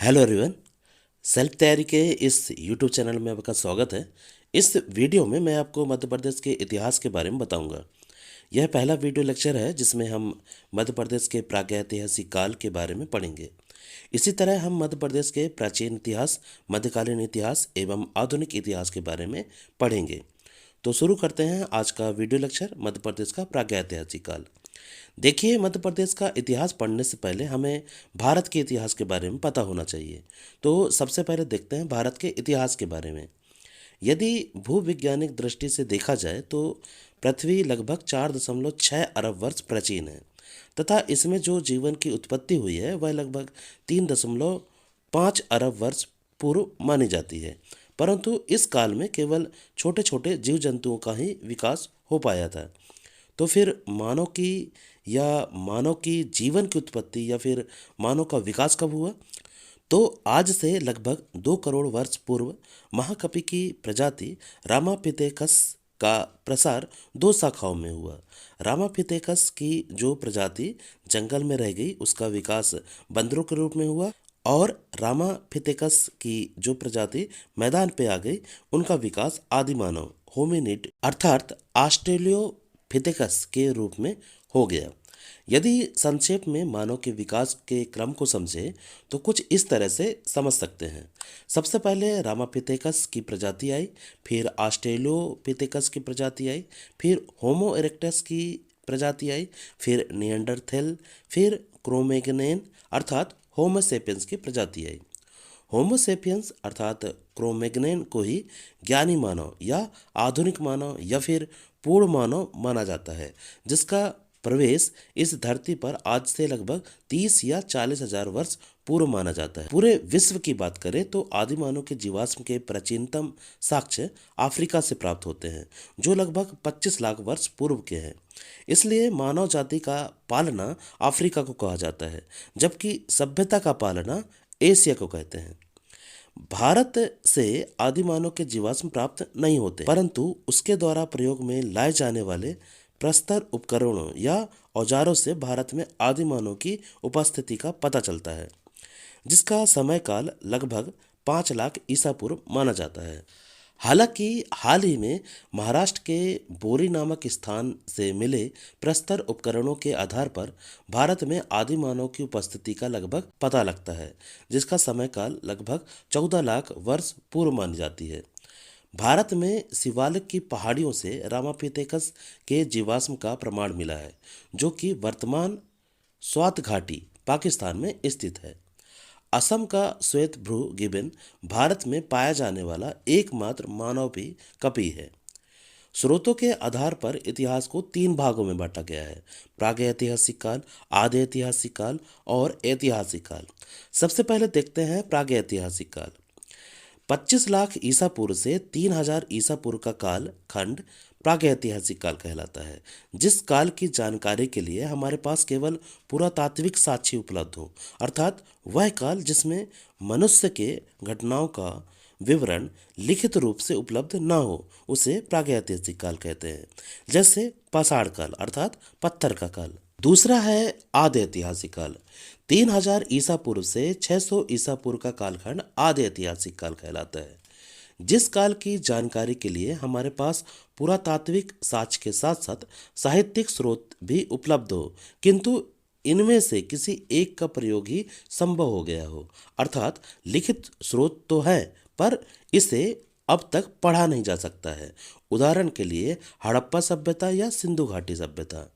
Hello everyone. Self तैयारी के इस यूट्यूब चैनल में आपका स्वागत है। इस वीडियो में मैं आपको मध्य प्रदेश के इतिहास के बारे में बताऊंगा। यह पहला वीडियो लेक्चर है जिसमें हम मध्य प्रदेश के प्रागैतिहासिक काल के बारे में पढ़ेंगे। इसी तरह हम मध्य प्रदेश के प्राचीन इतिहास, मध्यकालीन इतिहास एवं आधुनिक इतिहास के बारे में पढ़ेंगे। तो शुरू करते हैं आज का वीडियो लेक्चर, मध्य प्रदेश का प्रागैतिहासिक काल। देखिए, मध्य प्रदेश का इतिहास पढ़ने से पहले हमें भारत के इतिहास के बारे में पता होना चाहिए। तो सबसे पहले देखते हैं भारत के इतिहास के बारे में। यदि भूवैज्ञानिक दृष्टि से देखा जाए तो पृथ्वी लगभग 4.6 अरब वर्ष प्राचीन है तथा इसमें जो जीवन की उत्पत्ति हुई है वह लगभग 3.5 अरब वर्ष पूर्व मानी जाती है। परंतु इस काल में केवल छोटे छोटे जीव जंतुओं का ही विकास हो पाया था। तो फिर मानव की जीवन की उत्पत्ति या फिर मानव का विकास कब हुआ? तो आज से लगभग 2 करोड़ वर्ष पूर्व महाकपि की प्रजाति रामापिथेकस का प्रसार 2 शाखाओं में हुआ। रामापिथेकस की जो प्रजाति जंगल में रह गई उसका विकास बंदरों के रूप में हुआ, और रामापिथेकस की जो प्रजाति मैदान पे आ गई उनका विकास आदिमानव होमिनिड अर्थात ऑस्ट्रेलियोपिथेकस के रूप में हो गया। यदि संक्षेप में मानव के विकास के क्रम को समझे तो कुछ इस तरह से समझ सकते हैं। सबसे पहले रामापिथेकस की प्रजाति आई, फिर ऑस्ट्रेलियोपिथेकस की प्रजाति आई, फिर होमो इरेक्टस की प्रजाति आई, फिर निएंडरथैल, फिर क्रोमैग्नेन अर्थात होमो सेपियंस की प्रजाति आई। होमो सेपियंस अर्थात क्रोमैग्नेन को ही ज्ञानी मानव या आधुनिक मानव या फिर पूर्ण मानव माना जाता है, जिसका प्रवेश इस धरती पर आज से लगभग 30 या 40 हजार वर्ष पूर्व माना जाता है। पूरे विश्व की बात करें तो आदि मानव के जीवाश्म के प्राचीनतम साक्ष्य अफ्रीका से प्राप्त होते हैं, जो लगभग 25 लाख वर्ष पूर्व के हैं। इसलिए मानव जाति का पालना अफ्रीका को कहा जाता है, जबकि सभ्यता का पालना एशिया को कहते हैं। भारत से आदि मानव के जीवाश्म प्राप्त नहीं होते, परंतु उसके द्वारा प्रयोग में लाए जाने वाले प्रस्तर उपकरणों या औजारों से भारत में आदि मानव की उपस्थिति का पता चलता है, जिसका समय काल लगभग 5 लाख ईसा पूर्व माना जाता है। हालांकि हाल ही में महाराष्ट्र के बोरी नामक स्थान से मिले प्रस्तर उपकरणों के आधार पर भारत में आदि मानव की उपस्थिति का लगभग पता लगता है, जिसका समय काल लगभग 14 लाख वर्ष पूर्व मानी जाती है। भारत में शिवालिक की पहाड़ियों से रामापिथेकस के जीवाश्म का प्रमाण मिला है, जो कि वर्तमान स्वात घाटी पाकिस्तान में स्थित है। असम का श्वेत भ्रू गिबन भारत में पाया जाने वाला एकमात्र मानवी कपि है। स्रोतों के आधार पर इतिहास को 3 भागों में बांटा गया है: प्रागैतिहासिक काल, आधे ऐतिहासिक काल और ऐतिहासिक काल। सबसे पहले देखते हैं प्रागैतिहासिक काल। 25 लाख ईसा पूर्व से 3000 ईसा पूर्व का काल खंड प्रागैतिहासिक काल कहलाता है, जिस काल की जानकारी के लिए हमारे पास केवल पुरातात्विक साक्ष्य उपलब्ध हो, अर्थात वह काल जिसमें मनुष्य के घटनाओं का विवरण लिखित रूप से उपलब्ध न हो, उसे प्रागैतिहासिक काल कहते हैं। जैसे पाषाण काल अर्थात पत्थर का काल। दूसरा है आदि ऐतिहासिक काल। 3000 ईसा पूर्व से 600 ईसा पूर्व का कालखंड आदि ऐतिहासिक काल कहलाता है, जिस काल की जानकारी के लिए हमारे पास पुरातात्विक साक्ष्य के साथ साथ साहित्यिक स्रोत भी उपलब्ध हो, किंतु इनमें से किसी एक का प्रयोग ही संभव हो गया हो, अर्थात लिखित स्रोत तो है पर इसे अब तक पढ़ा नहीं जा सकता है। उदाहरण के लिए हड़प्पा सभ्यता या सिंधु घाटी सभ्यता।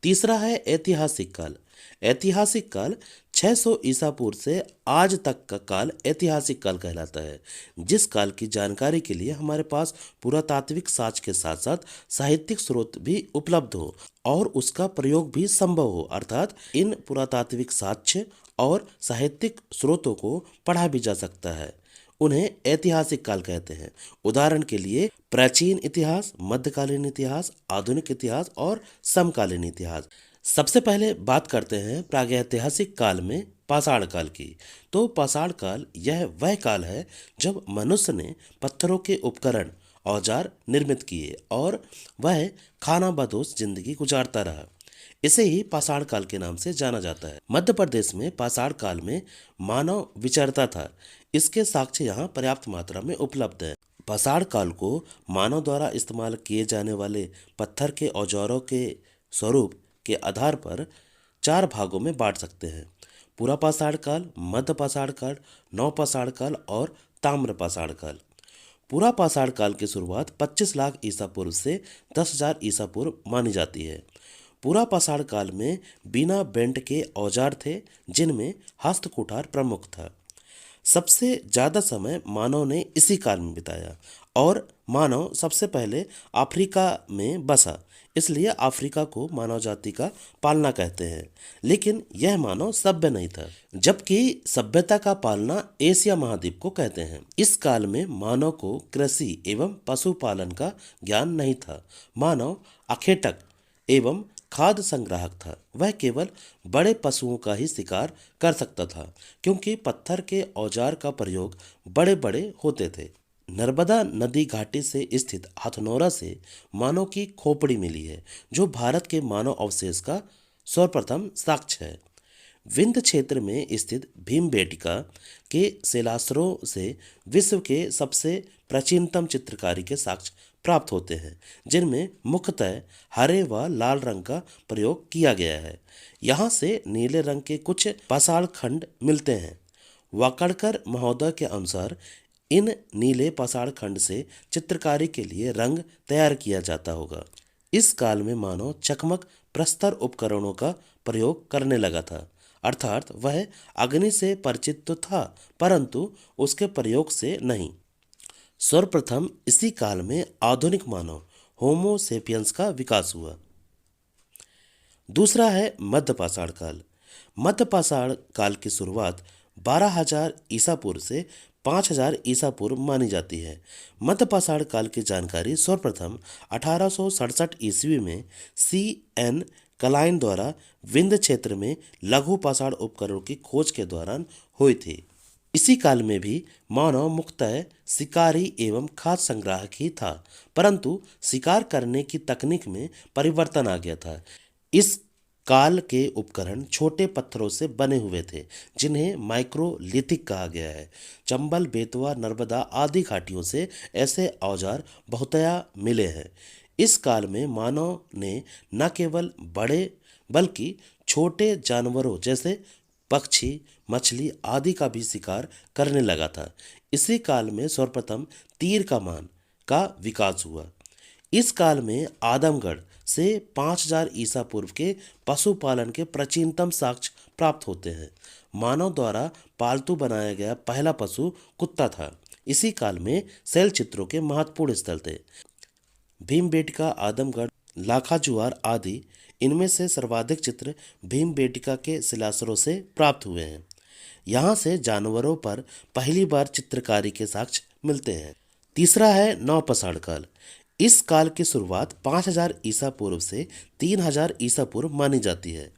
तीसरा है ऐतिहासिक काल। ऐतिहासिक काल 600 ईसा पूर्व से आज तक का काल ऐतिहासिक काल कहलाता है, जिस काल की जानकारी के लिए हमारे पास पुरातात्विक साक्ष्य के साथ साथ साहित्यिक स्रोत भी उपलब्ध हो और उसका प्रयोग भी संभव हो, अर्थात इन पुरातात्विक साक्ष्य और साहित्यिक स्रोतों को पढ़ा भी जा सकता है। उन्हें ऐतिहासिक काल कहते हैं। उदाहरण के लिए प्राचीन इतिहास, मध्यकालीन इतिहास, आधुनिक इतिहास और समकालीन इतिहास। सबसे पहले बात करते हैं प्रागैतिहासिक काल में पाषाण काल की। तो पाषाण काल यह वह काल है जब मनुष्य ने पत्थरों के उपकरण औजार निर्मित किए और वह खानाबदोश जिंदगी गुजारता रहा। इसे ही पाषाण काल के नाम से जाना जाता है। मध्य प्रदेश में पाषाण काल में मानव विचरता था। इसके साक्ष्य यहाँ पर्याप्त मात्रा में उपलब्ध हैं। पाषाण काल को मानव द्वारा इस्तेमाल किए जाने वाले पत्थर के औजारों के स्वरूप के आधार पर 4 भागों में बांट सकते हैं: पूरा पाषाण काल, मध्य पाषाण काल, नव पाषाण काल और ताम्र पाषाण काल। पूरा पाषाण काल की शुरुआत 25 लाख ईसा पूर्व से 10,000 ईसा पूर्व मानी जाती है। पूरा पाषाण काल में बिना बेंट के औजार थे, जिनमें हस्त कुठार प्रमुख था। सबसे ज़्यादा समय मानव ने इसी काल में बिताया और मानव सबसे पहले अफ्रीका में बसा, इसलिए अफ्रीका को मानव जाति का पालना कहते हैं। लेकिन यह मानव सभ्य नहीं था, जबकि सभ्यता का पालना एशिया महाद्वीप को कहते हैं। इस काल में मानव को कृषि एवं पशुपालन का ज्ञान नहीं था। मानव अखेटक एवं खाद्य संग्राहक था। वह केवल बड़े पशुओं का ही शिकार कर सकता था, क्योंकि पत्थर के औजार का प्रयोग बड़े बड़े होते थे। नर्मदा नदी घाटी से स्थित हथनोरा से मानव की खोपड़ी मिली है, जो भारत के मानव अवशेष का सर्वप्रथम साक्ष्य है। विंध्य क्षेत्र में स्थित भीमबेटका के शिलाश्रयों से विश्व के सबसे प्राचीनतम चित्रकारी के साक्ष्य प्राप्त होते हैं, जिनमें मुख्यतः हरे व लाल रंग का प्रयोग किया गया है। यहाँ से नीले रंग के कुछ पाषाण खंड मिलते हैं। वाकड़कर महोदय के अनुसार इन नीले पाषाण खंड से चित्रकारी के लिए रंग तैयार किया जाता होगा। इस काल में मानव चकमक प्रस्तर उपकरणों का प्रयोग करने लगा था, अर्थात वह अग्नि से परिचित तो था, परंतु उसके प्रयोग से नहीं। सर्वप्रथम इसी काल में आधुनिक मानव होमो सेपियंस का विकास हुआ। दूसरा है मध्य पाषाण काल। मध्य पाषाण काल की शुरुआत 12,000 ईसा पूर्व से 5,000 ईसा पूर्व मानी जाती है। मध्य पाषाण काल की जानकारी सर्वप्रथम 1867 ईस्वी में C.N. कलाइन द्वारा विंध्य क्षेत्र में लघु पाषाण उपकरणों की खोज के दौरान हुई थी। इसी काल में भी मानव मुख्यतः शिकारी एवं खाद्य संग्राहक ही था, परंतु शिकार करने की तकनीक में परिवर्तन आ गया था। इस काल के उपकरण छोटे पत्थरों से बने हुए थे, जिन्हें माइक्रोलिथिक कहा गया है। चंबल, बेतवा, नर्मदा आदि घाटियों से ऐसे औजार बहुतया मिले हैं। इस काल में मानव ने न केवल बड़े बल्कि छोटे जानवरों जैसे पक्षी, मछली आदि का भी शिकार करने लगा था। इसी काल में सर्वप्रथम तीर कमान का विकास हुआ। इस काल में आदमगढ़ से 5,000 ईसा पूर्व के पशुपालन के प्राचीनतम साक्ष्य प्राप्त होते हैं। मानव द्वारा पालतू बनाया गया पहला पशु कुत्ता था। इसी काल में शैल चित्रों के महत्वपूर्ण स्थल थे। भीमबेटका, आदमगढ़, लाखाजुआर आदि इनमें से सर्वाधिक चित्र भीमबेटका के शिलाश्रयों से प्राप्त हुए हैं। यहाँ से जानवरों पर पहली बार चित्रकारी के साक्ष्य मिलते हैं। तीसरा है नवपाषाण काल। इस काल की शुरुआत 5,000 ईसा पूर्व से 3,000 ईसा पूर्व मानी जाती है।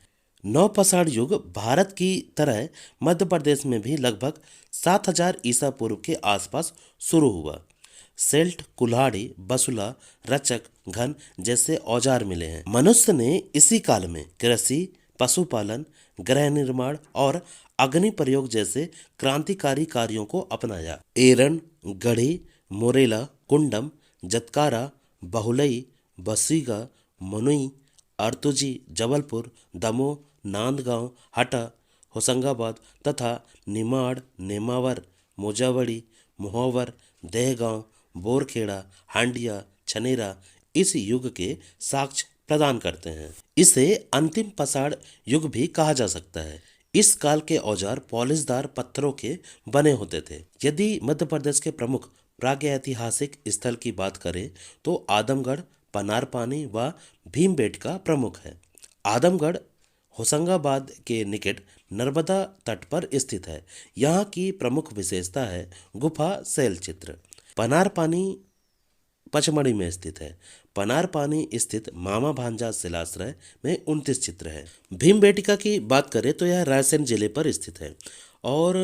नवपाषाण युग भारत की तरह मध्य प्रदेश में भी लगभग 7,000 ईसा पूर्व के आसपास शुरू हुआ। सेल्ट, कुल्हाड़ी, बसुला, रचक, घन जैसे औजार मिले हैं। मनुष्य ने इसी काल में कृषि, पशुपालन, गृह निर्माण और अग्नि प्रयोग जैसे क्रांतिकारी कार्यों को अपनाया। एरन, गढ़ी, मोरेला, कुंडम, जतकारा, बहुलई, बसीगा, मनुई, अर्तुजी, जबलपुर, दमोह, नांदगांव, हटा, होशंगाबाद तथा निमाड़, नेमावर, मोजावड़ी, मोहावर, दहगांव, बोरखेड़ा, हांडिया, छनेरा इस युग के साक्ष्य प्रदान करते हैं। इसे अंतिम पाषाण युग भी कहा जा सकता है। इस काल के औजार पॉलिशदार पत्थरों के बने होते थे। यदि मध्य प्रदेश के प्रमुख प्रागैतिहासिक स्थल की बात करें तो आदमगढ़, पनारपानी व भीमबेटका प्रमुख है। आदमगढ़ होशंगाबाद के निकट नर्मदा तट पर स्थित है। यहाँ की प्रमुख विशेषता है गुफा शैल चित्र। पनारपानी पचमढ़ी में स्थित है। पनारपानी स्थित मामा भांजा शिलाश्रय में 29 चित्र है। भीमबेटका की बात करें तो यह रायसेन जिले पर स्थित है और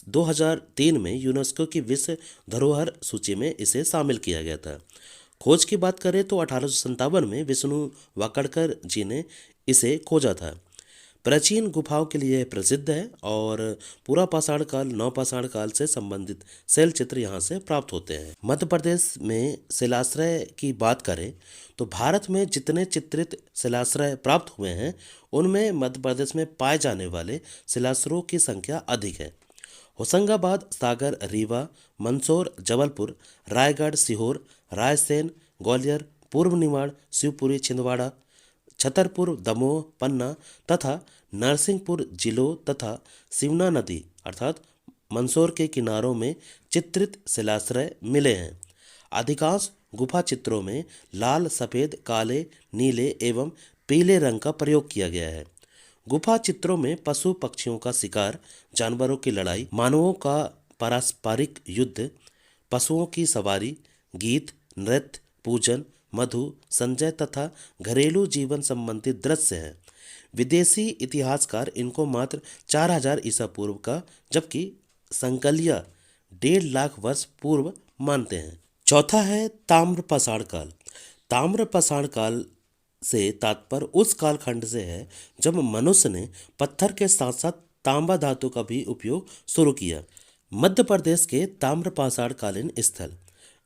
2003 में यूनेस्को की विश्व धरोहर सूची में इसे शामिल किया गया था। खोज की बात करें तो 1857 में विष्णु वाकड़कर जी ने इसे खोजा था। प्राचीन गुफाओं के लिए प्रसिद्ध है और पूरा पाषाण काल नवपाषाण काल से संबंधित शैल चित्र यहाँ से प्राप्त होते हैं। मध्य प्रदेश में शिलाश्रय की बात करें तो भारत में जितने चित्रित शिलाश्रय प्राप्त हुए हैं उनमें मध्य प्रदेश में पाए जाने वाले शिलाश्रयों की संख्या अधिक है। होशंगाबाद, सागर, रीवा, मंदसौर, जबलपुर, रायगढ़, सीहोर, रायसेन, ग्वालियर, पूर्व निमाड़, शिवपुरी, छिंदवाड़ा, छतरपुर, दमोह, पन्ना तथा नरसिंहपुर जिलों तथा सिवना नदी अर्थात मंदसौर के किनारों में चित्रित शिलाश्रय मिले हैं। अधिकांश गुफा चित्रों में लाल, सफ़ेद, काले, नीले एवं पीले रंग का प्रयोग किया गया है। गुफा चित्रों में पशु पक्षियों का शिकार, जानवरों की लड़ाई, मानवों का पारस्परिक युद्ध, पशुओं की सवारी, गीत, नृत्य, पूजन, मधु, संजय तथा घरेलू जीवन संबंधी दृश्य हैं। विदेशी इतिहासकार इनको मात्र 4000 ईसा पूर्व का जबकि संकलिया 1.5 लाख वर्ष पूर्व मानते हैं। चौथा है ताम्रपाषाण काल। ताम्रपाषाण काल से तात्पर्य उस कालखंड से है जब मनुष्य ने पत्थर के साथ साथ तांबा धातु का भी उपयोग शुरू किया। मध्य प्रदेश के ताम्रपाषाण कालीन स्थल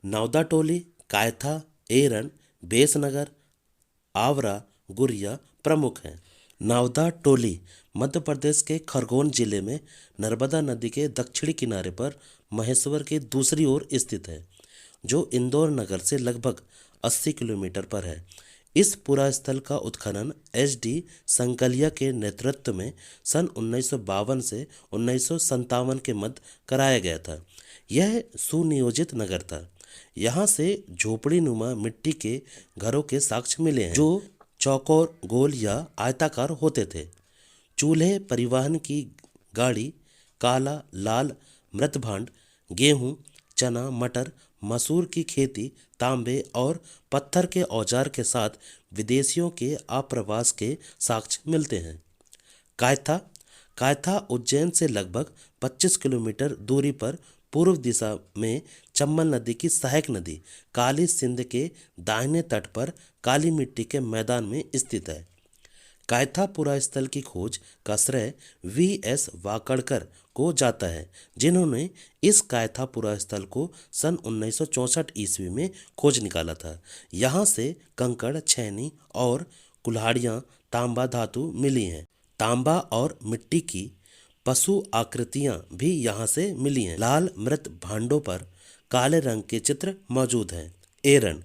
नौदा टोली, कायथा, एरन, बेसनगर, आवरा, गुरिया प्रमुख हैं। नावदा टोली मध्य प्रदेश के खरगोन जिले में नर्मदा नदी के दक्षिणी किनारे पर महेश्वर के दूसरी ओर स्थित है, जो इंदौर नगर से लगभग 80 किलोमीटर पर है। इस पुरास्थल का उत्खनन एच.डी. संकलिया के नेतृत्व में सन 1952 से 1957 के मध्य कराया गया था। यह सुनियोजित नगर था। यहाँ से झोपड़ी नुमा मिट्टी के घरों के साक्ष्य मिले हैं जो चौकोर, गोल या आयताकार होते थे। चूल्हे, परिवहन की गाड़ी, काला लाल मृतभांड, गेहूं, चना, मटर, मसूर की खेती, तांबे और पत्थर के औजार के साथ विदेशियों के आप्रवास के साक्ष्य मिलते हैं। कायथा कायथा उज्जैन से लगभग 25 किलोमीटर दूरी पर पूर्व दिशा में चंबल नदी की सहायक नदी काली सिंध के दाहिने तट पर काली मिट्टी के मैदान में स्थित है। कायथा पुरास्थल की खोज का श्रेय V.S. वाकड़कर को जाता है, जिन्होंने इस कायथा पुरास्थल को सन 1964 ईस्वी में खोज निकाला था। यहाँ से कंकड़, छेनी और कुल्हाड़ियाँ तांबा धातु मिली हैं। तांबा और मिट्टी की पशु आकृतियाँ भी यहाँ से मिली हैं। लाल मृत भांडों पर काले रंग के चित्र मौजूद हैं। एरन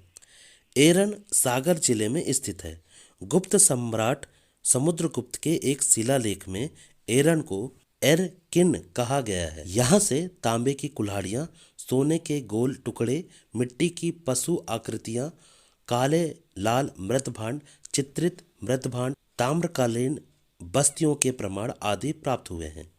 एरन सागर जिले में स्थित है। गुप्त सम्राट समुद्रगुप्त के एक शिलालेख में एरन को एरकिन कहा गया है। यहाँ से तांबे की कुल्हाड़ियाँ, सोने के गोल टुकड़े, मिट्टी की पशु आकृतियाँ, काले लाल मृतभांड, चित्रित मृतभांड, ताम्रकालीन बस्तियों के प्रमाण आदि प्राप्त हुए हैं।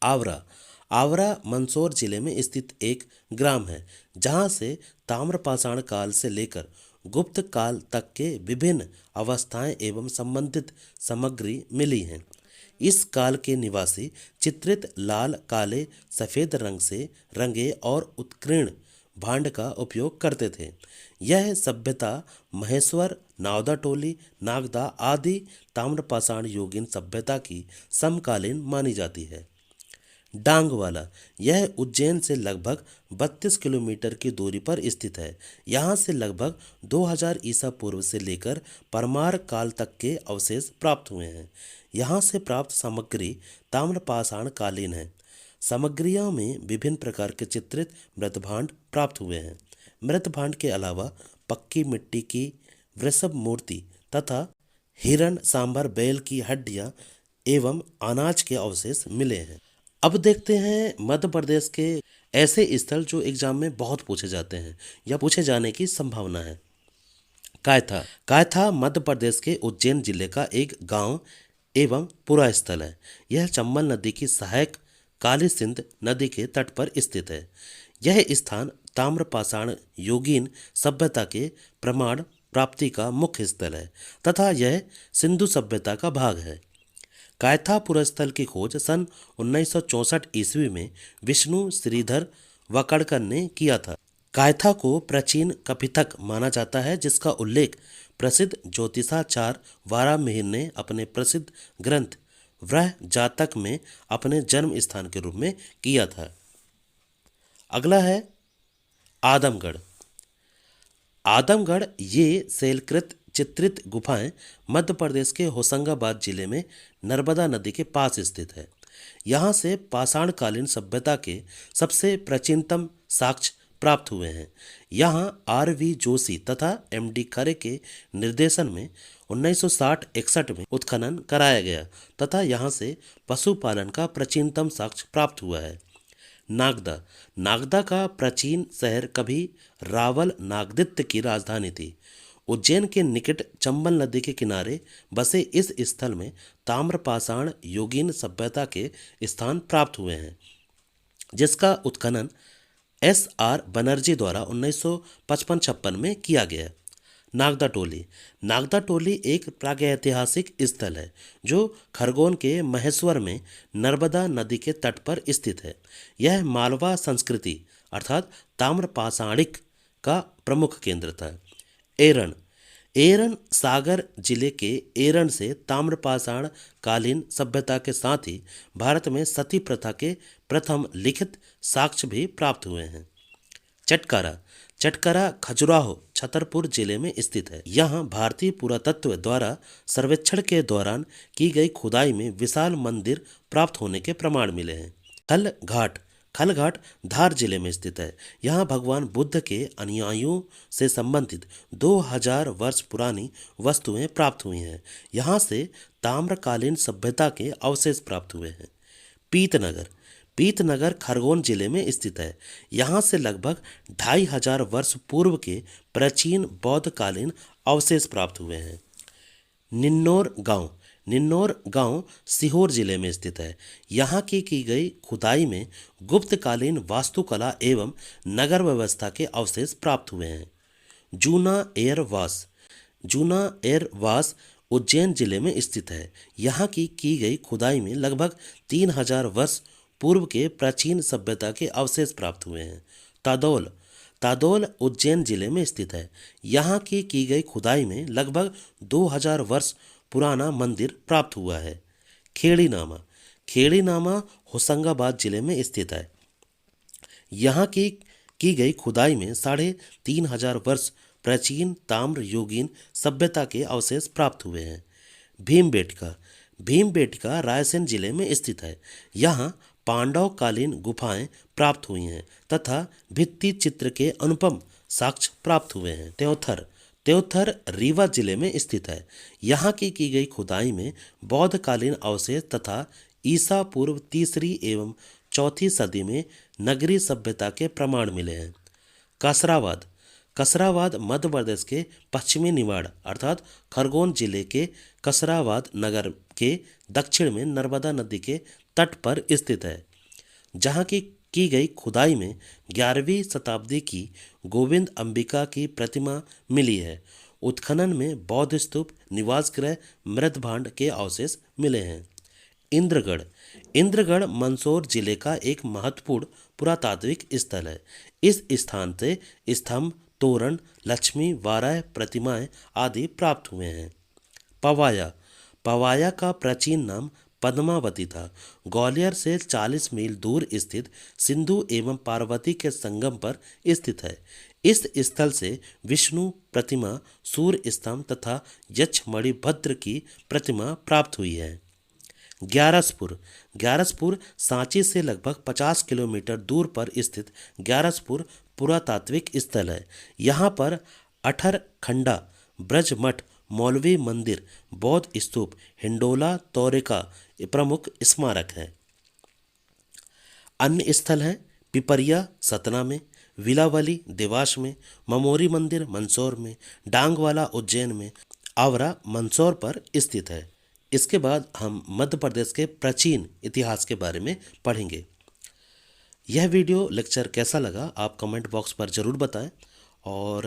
आवरा आवरा मंदसौर जिले में स्थित एक ग्राम है, जहाँ से ताम्रपाषाण काल से लेकर गुप्त काल तक के विभिन्न अवस्थाएं एवं संबंधित सामग्री मिली हैं। इस काल के निवासी चित्रित लाल, काले, सफ़ेद रंग से रंगे और उत्कीर्ण भांड का उपयोग करते थे। यह सभ्यता महेश्वर, नावदा टोली, नागदा आदि ताम्रपाषाण युगीन सभ्यता की समकालीन मानी जाती है। डांगवाला यह उज्जैन से लगभग 32 किलोमीटर की दूरी पर स्थित है। यहाँ से लगभग 2000 ईसा पूर्व से लेकर परमार काल तक के अवशेष प्राप्त हुए हैं। यहाँ से प्राप्त सामग्री ताम्रपाषाण कालीन है। सामग्रियों में विभिन्न प्रकार के चित्रित मृतभांड प्राप्त हुए हैं। मृतभांड के अलावा पक्की मिट्टी की वृषभ मूर्ति तथा हिरण, सांभर, बैल की हड्डियाँ एवं अनाज के अवशेष मिले हैं। अब देखते हैं मध्य प्रदेश के ऐसे स्थल जो एग्जाम में बहुत पूछे जाते हैं या पूछे जाने की संभावना है। कायथा मध्य प्रदेश के उज्जैन जिले का एक गांव एवं पुरा स्थल है। यह चंबल नदी की सहायक काली सिंध नदी के तट पर स्थित है। यह स्थान ताम्रपाषाण युगीन सभ्यता के प्रमाण प्राप्ति का मुख्य स्थल है तथा यह सिंधु सभ्यता का भाग है। कायथा पुरस्थल की खोज सन 1964 ईस्वी में विष्णु श्रीधर वाकड़कर ने किया था। कायथा को प्राचीन कपिथक माना जाता है, जिसका उल्लेख प्रसिद्ध ज्योतिषाचार्य वारामिहिर ने अपने प्रसिद्ध ग्रंथ वृह जातक में अपने जन्म स्थान के रूप में किया था। अगला है आदमगढ़। आदमगढ़ ये शैलकृत चित्रित गुफाएं मध्य प्रदेश के होशंगाबाद जिले में नर्मदा नदी के पास स्थित है। यहाँ से पाषाणकालीन सभ्यता के सबसे प्राचीनतम साक्ष्य प्राप्त हुए हैं। यहाँ R.V. जोशी तथा M.D. खरे के निर्देशन में 1960-61 में उत्खनन कराया गया तथा यहाँ से पशुपालन का प्राचीनतम साक्ष्य प्राप्त हुआ है। नागदा। नागदा का प्राचीन शहर कभी रावल नागदित्य की राजधानी थी। उज्जैन के निकट चंबल नदी के किनारे बसे इस स्थल में ताम्रपाषाण युगीन सभ्यता के स्थान प्राप्त हुए हैं, जिसका उत्खनन S.R. बनर्जी द्वारा 1955-56 में किया गया। नागदा टोली। नागदा टोली एक प्रागैतिहासिक स्थल है जो खरगोन के महेश्वर में नर्मदा नदी के तट पर स्थित है। यह मालवा संस्कृति अर्थात ताम्रपाषाणिक का प्रमुख केंद्र था। एरन। एरन सागर जिले के एरन से ताम्रपाषाण कालीन सभ्यता के साथ ही भारत में सती प्रथा के प्रथम लिखित साक्ष्य भी प्राप्त हुए हैं। चटकारा। चटकारा खजुराहो छतरपुर जिले में स्थित है। यहाँ भारतीय पुरातत्व द्वारा सर्वेक्षण के दौरान की गई खुदाई में विशाल मंदिर प्राप्त होने के प्रमाण मिले हैं। खलघाट। खलघाट धार जिले में स्थित है। यहाँ भगवान बुद्ध के अनुयायियों से संबंधित 2000 वर्ष पुरानी वस्तुएं प्राप्त हुई हैं। यहाँ से ताम्रकालीन सभ्यता के अवशेष प्राप्त हुए हैं। पीतनगर। पीतनगर खरगोन जिले में स्थित है। यहाँ से लगभग 2500 वर्ष पूर्व के प्राचीन बौद्धकालीन अवशेष प्राप्त हुए हैं। निन्नौर गांव। निन्नौर गांव सीहोर जिले में स्थित है। यहाँ की गई खुदाई में गुप्तकालीन वास्तुकला एवं नगर व्यवस्था के अवशेष प्राप्त हुए हैं। जूना एयरवास। जूना एयरवास उज्जैन जिले में स्थित है। यहाँ की गई खुदाई में लगभग 3000 वर्ष पूर्व के प्राचीन सभ्यता के अवशेष प्राप्त हुए हैं। तादौल। तादौल उज्जैन जिले में स्थित है। यहाँ की गई खुदाई में लगभग 2000 वर्ष पुराना मंदिर प्राप्त हुआ है। खेड़ी नामा। खेड़ी नामा होशंगाबाद जिले में स्थित है। यहाँ की गई खुदाई में 3500 वर्ष प्राचीन ताम्र युगीन सभ्यता के अवशेष प्राप्त हुए हैं। भीमबेटका। भीमबेटका रायसेन जिले में स्थित है। यहाँ पांडवकालीन गुफाएं प्राप्त हुई हैं तथा भित्ति चित्र के अनुपम साक्ष्य प्राप्त हुए हैं। त्योथर। त्योथर रीवा जिले में स्थित है। यहाँ की गई खुदाई में बौद्धकालीन अवशेष तथा ईसा पूर्व 3री एवं 4थी सदी में नगरी सभ्यता के प्रमाण मिले हैं। कसरावाद। कसरावाद मध्य प्रदेश के पश्चिमी निवाड़ अर्थात खरगोन जिले के कसरावाद नगर के दक्षिण में नर्मदा नदी के तट पर स्थित है। जहाँ की गई खुदाई में 11वीं शताब्दी की गोविंद अंबिका की प्रतिमा मिली है। उत्खनन में बौद्ध स्तूप, निवास गृह, मृत भांड के अवशेष मिले हैं। इंद्रगढ़। इंद्रगढ़ मंदसौर जिले का एक महत्वपूर्ण पुरातात्विक स्थल है। इस स्थान से स्तंभ, तोरण, लक्ष्मी वाराह प्रतिमाएं आदि प्राप्त हुए हैं। पवाया। पवाया का प्राचीन नाम पद्मावती था। ग्वालियर से 40 मील दूर स्थित सिंधु एवं पार्वती के संगम पर स्थित है। इस स्थल से विष्णु प्रतिमा, सूर्य स्तंभ तथा यक्ष मणिभद्र की प्रतिमा प्राप्त हुई है। ग्यारसपुर। ग्यारसपुर सांची से लगभग 50 किलोमीटर दूर पर स्थित ग्यारसपुर पुरातात्विक स्थल है। यहाँ पर अठरखंडा, ब्रज मठ, मौलवी मंदिर, बौद्ध स्तूप, हिंडोला तोरेका प्रमुख स्मारक हैं। अन्य स्थल हैं पिपरिया सतना में, विलावली देवास में, ममोरी मंदिर मंदसौर में, डांगवाला उज्जैन में, आवरा मंदसौर पर स्थित है। इसके बाद हम मध्य प्रदेश के प्राचीन इतिहास के बारे में पढ़ेंगे। यह वीडियो लेक्चर कैसा लगा आप कमेंट बॉक्स पर ज़रूर बताएं और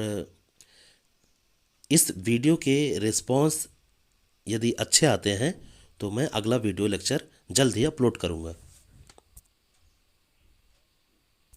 इस वीडियो के रिस्पॉन्स यदि अच्छे आते हैं तो मैं अगला वीडियो लेक्चर जल्द ही अपलोड करूँगा।